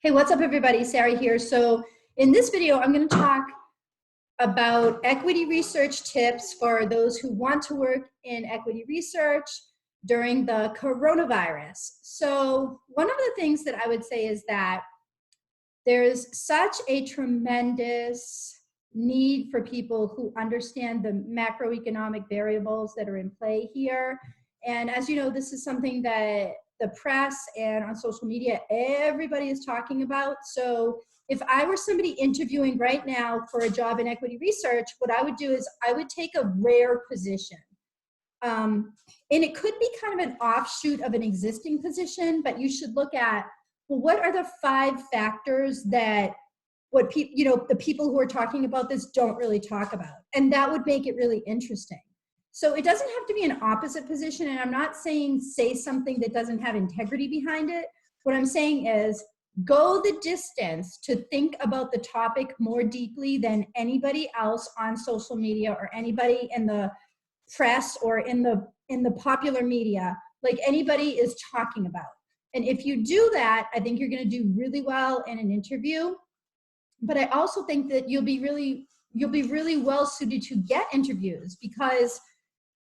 Hey, what's up everybody? Sarah here. So in this video, I'm going to talk about equity research tips for those who want to work in equity research during the coronavirus. So one of the things that I would say is that there's such a tremendous need for people who understand the macroeconomic variables that are in play here. And as you know, this is something that the press and on social media, everybody is talking about. So if I were somebody interviewing right now for a job in equity research, what I would do is I would take a rare position. And it could be kind of an offshoot of an existing position, but you should look at, well, what are the 5 factors that what people, the people who are talking about this don't really talk about? And that would make it really interesting. So it doesn't have to be an opposite position. And I'm not saying say something that doesn't have integrity behind it. What I'm saying is go the distance to think about the topic more deeply than anybody else on social media or anybody in the press or in the popular media, like anybody is talking about. And if you do that, I think you're going to do really well in an interview. But I also think that you'll be really well suited to get interviews, because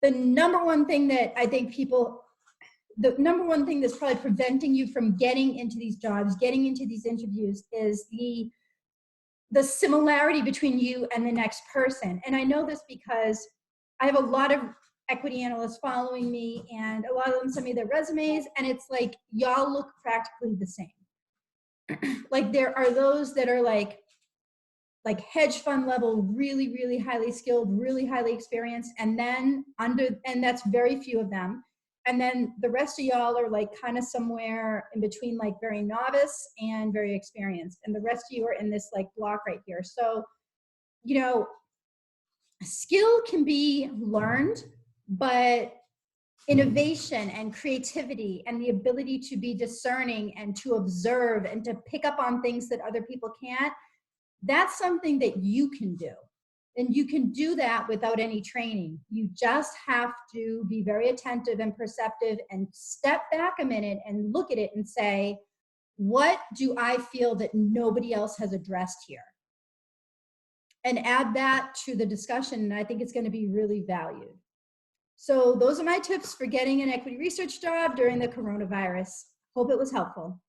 the number one thing that I think the number one thing that's probably preventing you from getting into these jobs, getting into these interviews, is the similarity between you and the next person. And I know this because I have a lot of equity analysts following me, and a lot of them send me their resumes, and it's like, y'all look practically the same. Like there are those that are like hedge fund level, really highly skilled, really highly experienced, and that's very few of them. And then the rest of y'all are like kind of somewhere in between, like very novice and very experienced. And the rest of you are in this like block right here. So, skill can be learned, but innovation and creativity and the ability to be discerning and to observe and to pick up on things that other people can't, that's something that you can do. And you can do that without any training. You just have to be very attentive and perceptive and step back a minute and look at it and say, what do I feel that nobody else has addressed here? And add that to the discussion, and I think it's going to be really valued. So those are my tips for getting an equity research job during the coronavirus. Hope it was helpful.